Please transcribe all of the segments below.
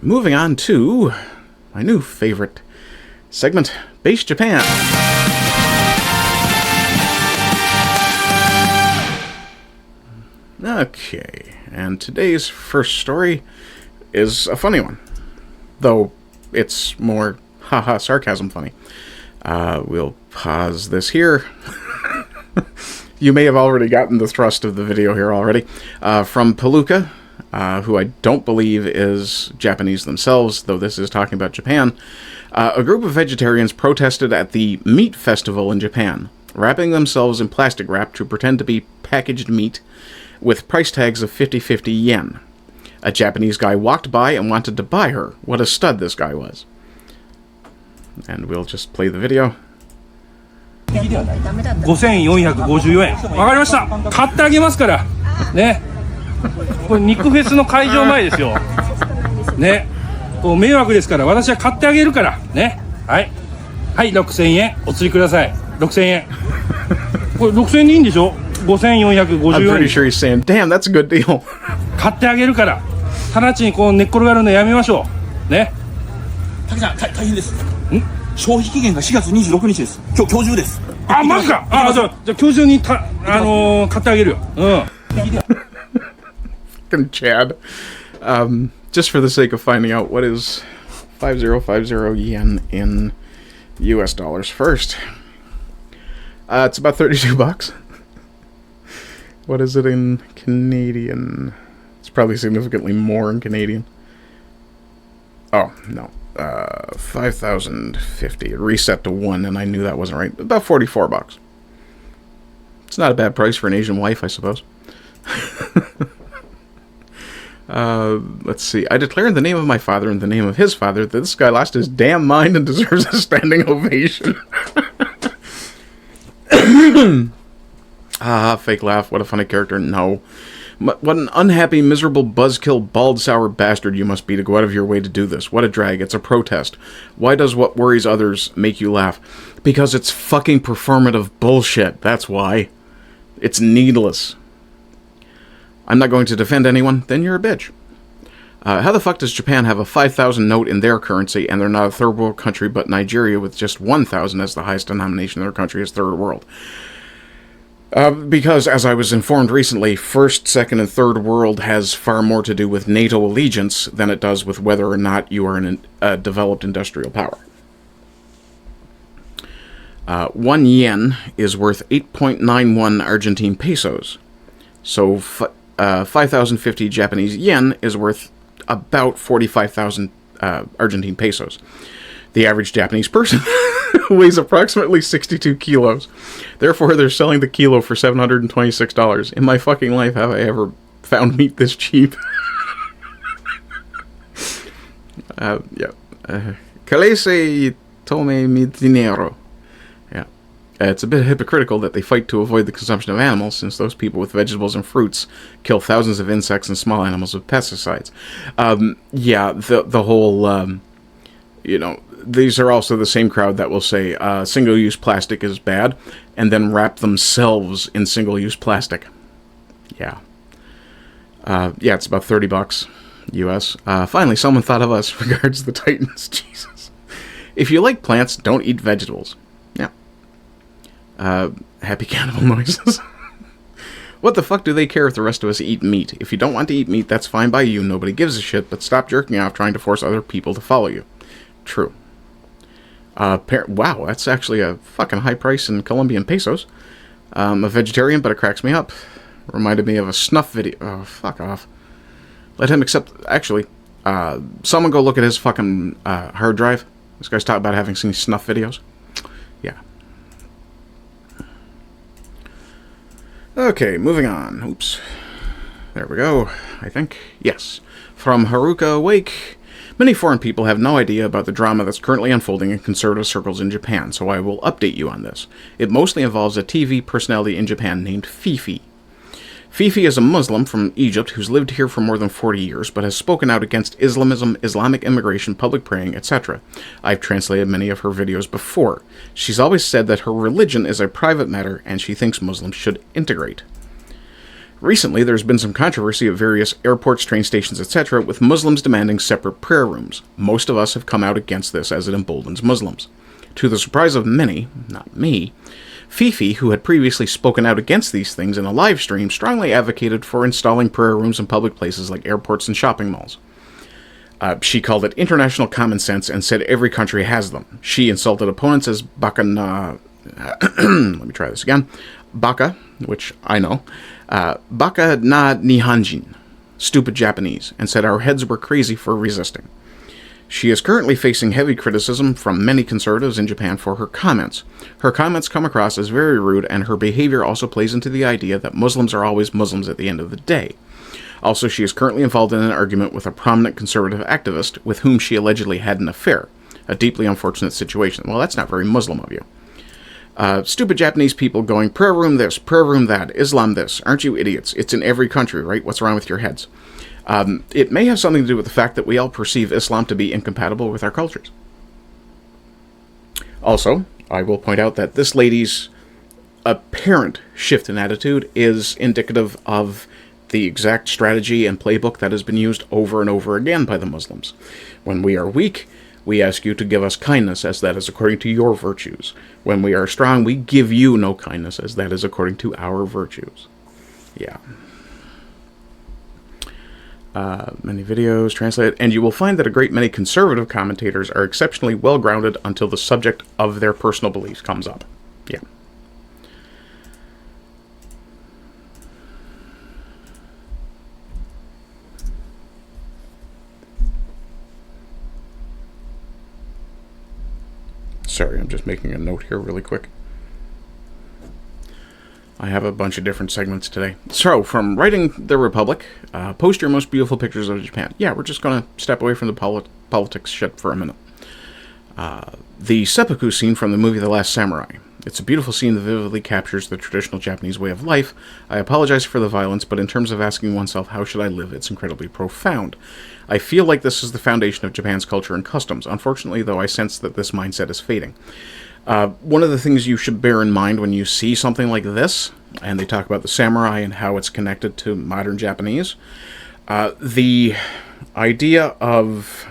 moving on to my new favorite segment, Base Japan. Okay, and today's first story is a funny one, though it's more haha sarcasm funny. We'll pause this here. You may have already gotten the thrust of the video here already. From Palooka, who I don't believe is Japanese themselves, though this is talking about Japan, a group of vegetarians protested at the meat festival in Japan, wrapping themselves in plastic wrap to pretend to be packaged meat with price tags of 50 yen. A Japanese guy walked by and wanted to buy her. What a stud this guy was. And we'll just play the video. 5454円。わかりました。買ってあげますから。ね。これ肉フェスの会場前ですよ。ね。こう迷惑ですから私は買ってあげるからね。はい。はい、6000円お釣りください。6000円。これ6000円でいいんでしょ？5454 I'm pretty sure he's saying, damn, that's a good deal. 買ってあげるから直ちにこう寝っ転がるのやめましょうね。竹さん大変です。消費期限が4月26日です。今日中です。あ、マジか。あ、じゃあ今日中に買ってあげるよ。うん。Fucking Chad. Just for the sake of finding out, what is 5050 yen in US dollars first? It's about $32. What is it in Canadian? It's probably significantly more in Canadian. Oh, no. 5,050. It reset to 1, and I knew that wasn't right. About $44. It's not a bad price for an Asian wife, I suppose. Let's see. I declare in the name of my father and the name of his father that this guy lost his damn mind and deserves a standing ovation. Fake laugh. What a funny character. No. What an unhappy, miserable, buzzkill, bald, sour bastard you must be to go out of your way to do this. What a drag. It's a protest. Why does what worries others make you laugh? Because it's fucking performative bullshit. That's why. It's needless. I'm not going to defend anyone. Then you're a bitch. How the fuck does Japan have a 5,000 note in their currency and they're not a third world country, but Nigeria with just 1,000 as the highest denomination of their country is third world? Because, as I was informed recently, first, second, and third world has far more to do with NATO allegiance than it does with whether or not you are a developed industrial power. 1 yen is worth 8.91 Argentine pesos. So 5,050 Japanese yen is worth about 45,000 Argentine pesos. The average Japanese person weighs approximately 62 kilos. Therefore, they're selling the kilo for $726. In my fucking life, have I ever found meat this cheap? Calese tome mi dinero. Yeah. It's a bit hypocritical that they fight to avoid the consumption of animals, since those people with vegetables and fruits kill thousands of insects and small animals with pesticides. The whole, these are also the same crowd that will say single-use plastic is bad, and then wrap themselves in single-use plastic. Yeah. It's about $30 US. Finally, someone thought of us. Regards the Titans. Jesus. If you like plants, don't eat vegetables. Yeah. Happy cannibal noises. What the fuck do they care if the rest of us eat meat? If you don't want to eat meat, that's fine by you. Nobody gives a shit, but stop jerking off trying to force other people to follow you. True. Wow, that's actually a fucking high price in Colombian pesos. I'm a vegetarian, but it cracks me up. Reminded me of a snuff video. Oh, fuck off. Let him accept... Actually, someone go look at his fucking hard drive. This guy's talking about having seen snuff videos. Yeah. Okay, moving on. Oops. There we go, I think. Yes. From Haruka Awake... Many foreign people have no idea about the drama that's currently unfolding in conservative circles in Japan, so I will update you on this. It mostly involves a TV personality in Japan named Fifi. Fifi is a Muslim from Egypt who's lived here for more than 40 years, but has spoken out against Islamism, Islamic immigration, public praying, etc. I've translated many of her videos before. She's always said that her religion is a private matter, and she thinks Muslims should integrate. Recently, there's been some controversy at various airports, train stations, etc., with Muslims demanding separate prayer rooms. Most of us have come out against this as it emboldens Muslims. To the surprise of many, not me, Fifi, who had previously spoken out against these things in a live stream, strongly advocated for installing prayer rooms in public places like airports and shopping malls. She called it international common sense and said every country has them. She insulted opponents as baka na... let me try this again. Baka, which I know. Baka na Nihonjin, stupid Japanese, and said our heads were crazy for resisting. She is currently facing heavy criticism from many conservatives in Japan for her comments. Her comments come across as very rude, and her behavior also plays into the idea that Muslims are always Muslims at the end of the day. Also, she is currently involved in an argument with a prominent conservative activist with whom she allegedly had an affair. A deeply unfortunate situation. Well, that's not very Muslim of you. Stupid Japanese people going, prayer room this, prayer room that, Islam this. Aren't you idiots? It's in every country, right? What's wrong with your heads? It may have something to do with the fact that we all perceive Islam to be incompatible with our cultures. Also, I will point out that this lady's apparent shift in attitude is indicative of the exact strategy and playbook that has been used over and over again by the Muslims. When we are weak, we ask you to give us kindness, as that is according to your virtues. When we are strong, we give you no kindness, as that is according to our virtues. Yeah. Many videos translated, and you will find that a great many conservative commentators are exceptionally well-grounded until the subject of their personal beliefs comes up. Yeah. Sorry, I'm just making a note here really quick. I have a bunch of different segments today. So, from Writing the Republic, post your most beautiful pictures of Japan. Yeah, we're just going to step away from the politics shit for a minute. The seppuku scene from the movie The Last Samurai. It's a beautiful scene that vividly captures the traditional Japanese way of life. I apologize for the violence, but in terms of asking oneself, how should I live, it's incredibly profound. I feel like this is the foundation of Japan's culture and customs. Unfortunately, though, I sense that this mindset is fading. One of the things you should bear in mind when you see something like this, and they talk about the samurai and how it's connected to modern Japanese, the idea of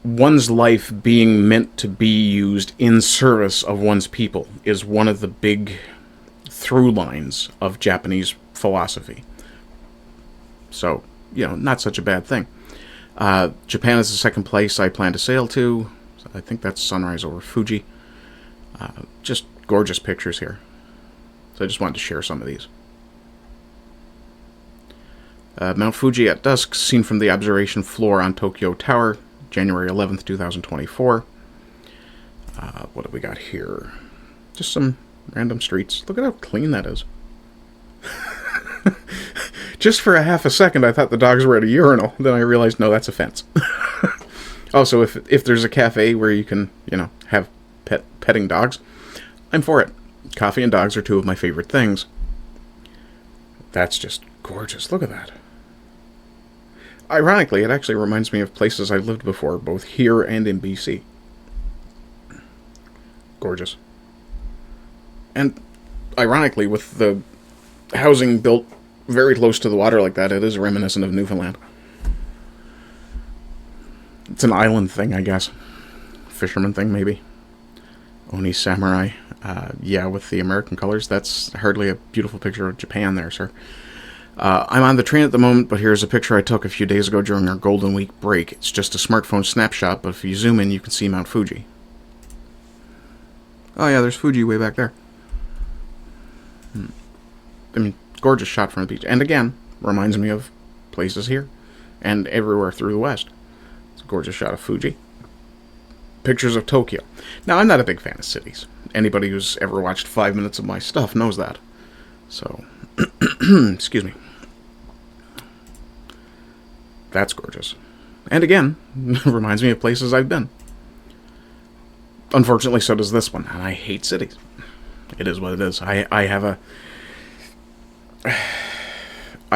one's life being meant to be used in service of one's people is one of the big through lines of Japanese philosophy. So, you know, not such a bad thing. Japan is the second place I plan to sail to. I think that's sunrise over Fuji. Just gorgeous pictures here. So I just wanted to share some of these. Mount Fuji at dusk, seen from the observation floor on Tokyo Tower, January 11th, 2024. What have we got here? Just some random streets. Look at how clean that is. Just for a half a second, I thought the dogs were at a urinal. Then I realized, no, that's a fence. Also, if there's a cafe where you can, you know, have petting dogs, I'm for it. Coffee and dogs are two of my favorite things. That's just gorgeous. Look at that. Ironically, it actually reminds me of places I've lived before, both here and in BC. Gorgeous. And ironically, with the housing built very close to the water like that, it is reminiscent of Newfoundland. It's an island thing, I guess. Fisherman thing, maybe. Oni Samurai. Yeah, with the American colors. That's hardly a beautiful picture of Japan there, sir. I'm on the train at the moment, but here's a picture I took a few days ago during our Golden Week break. It's just a smartphone snapshot, but if you zoom in, you can see Mount Fuji. Oh yeah, there's Fuji way back there. I mean, gorgeous shot from the beach. And again, reminds me of places here and everywhere through the West. It's a gorgeous shot of Fuji. Pictures of Tokyo. Now, I'm not a big fan of cities. Anybody who's ever watched 5 minutes of my stuff knows that. So, excuse me. That's gorgeous. And again, reminds me of places I've been. Unfortunately, so does this one. And I hate cities. It is what it is. I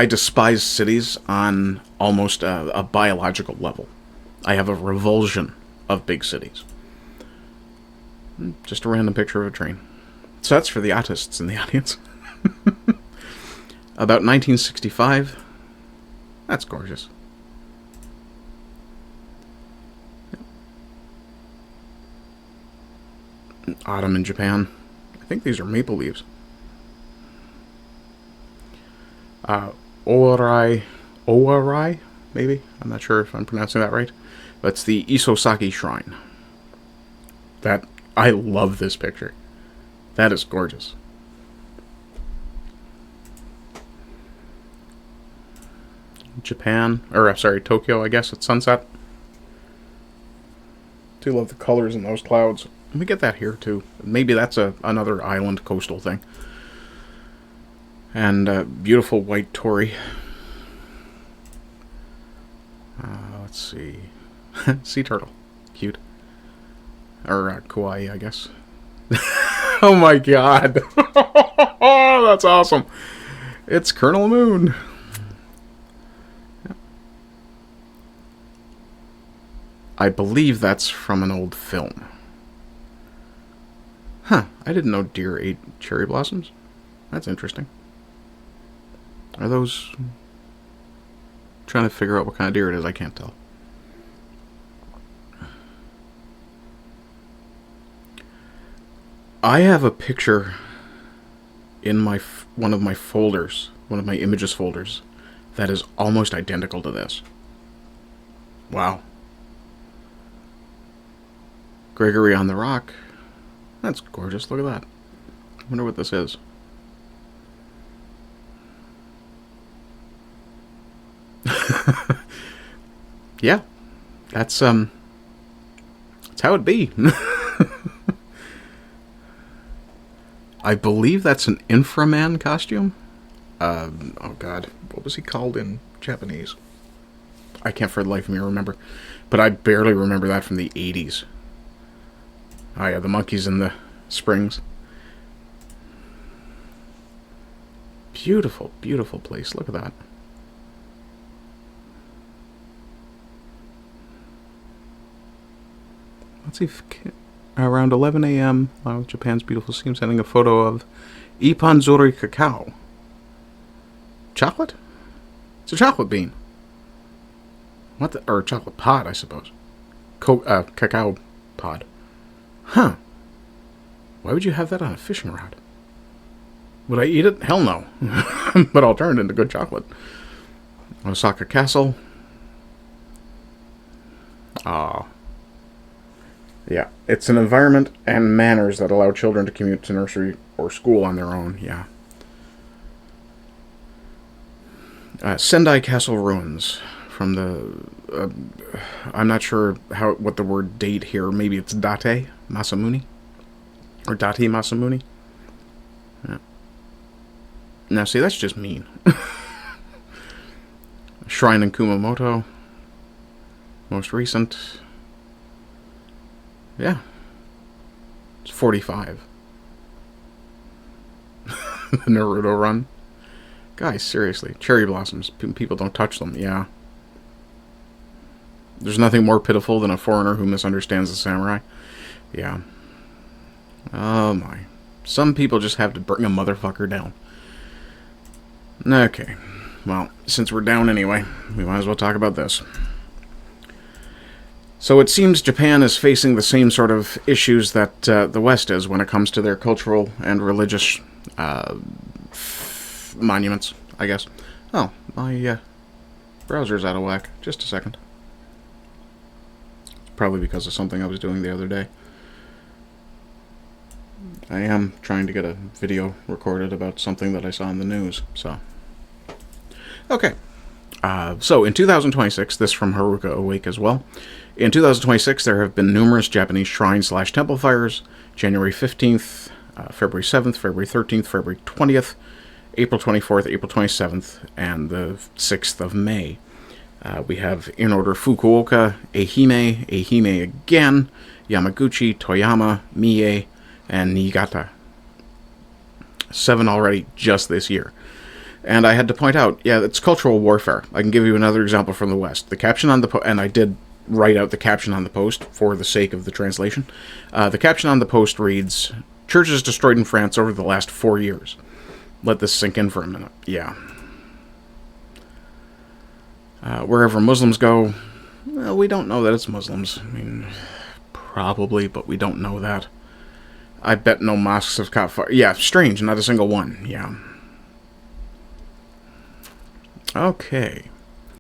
despise cities on almost a biological level. I have a revulsion of big cities. Just a random picture of a train. So that's for the autists in the audience. About 1965. That's gorgeous. Autumn in Japan. I think these are maple leaves. Owarai, maybe? I'm not sure if I'm pronouncing that right. But it's the Isosaki Shrine. I love this picture. That is gorgeous. Japan, or sorry, Tokyo, I guess, at sunset. Do love the colors in those clouds. We get that here too. Maybe that's another island coastal thing. And beautiful white torii. Let's see. Sea turtle. Cute. Or kawaii, I guess. Oh my god. That's awesome. It's Colonel Moon. I believe that's from an old film. Huh. I didn't know deer ate cherry blossoms. That's interesting. Are those... trying to figure out what kind of deer it is. I can't tell. I have a picture in one of my folders, one of my images folders, that is almost identical to this. Wow. Gregory on the Rock. That's gorgeous. Look at that. I wonder what this is. Yeah. That's how it be. I believe that's an Inframan costume. Oh god, what was he called in Japanese? I can't for the life of me remember. But I barely remember that from the 80s. Oh yeah, the monkeys in the springs. Beautiful, beautiful place. Look at that. Let's see if... around 11 a.m., Japan's beautiful sea, sending a photo of Ipanzuri cacao. Chocolate? It's a chocolate bean. What the... or a chocolate pod, I suppose. Cacao pod. Huh. Why would you have that on a fishing rod? Would I eat it? Hell no. But I'll turn it into good chocolate. Osaka Castle. Ah. Yeah, it's an environment and manners that allow children to commute to nursery or school on their own, yeah. Sendai Castle ruins from the... I'm not sure what the word date here. Maybe it's Date Masamune? Or Date Masamune? Yeah. Now, see, that's just mean. Shrine in Kumamoto. Most recent... yeah. It's 45. The Naruto run. Guys, seriously. Cherry blossoms. People don't touch them. Yeah. There's nothing more pitiful than a foreigner who misunderstands the samurai. Yeah. Oh my. Some people just have to bring a motherfucker down. Okay. Well, since we're down anyway, we might as well talk about this. So it seems Japan is facing the same sort of issues that the West is when it comes to their cultural and religious monuments, I guess. Oh, my browser's out of whack. Just a second. Probably because of something I was doing the other day. I am trying to get a video recorded about something that I saw in the news, so... okay. So, in 2026, this from Haruka Awake as well. In 2026, there have been numerous Japanese shrine/temple fires. January 15th, February 7th, February 13th, February 20th, April 24th, April 27th, and the 6th of May. We have, in order, Fukuoka, Ehime, Ehime again, Yamaguchi, Toyama, Mie, and Niigata. 7 already just this year. And I had to point out, yeah, it's cultural warfare. I can give you another example from the West. The caption on the post, and I did write out the caption on the post for the sake of the translation. The caption on the post reads, "Churches destroyed in France over the last 4 years." let this sink in for a minute. Yeah. Wherever Muslims go, well, we don't know that it's Muslims. I mean, probably, but we don't know that. I bet no mosques have caught fire. Yeah, strange, not a single one. Yeah. Okay.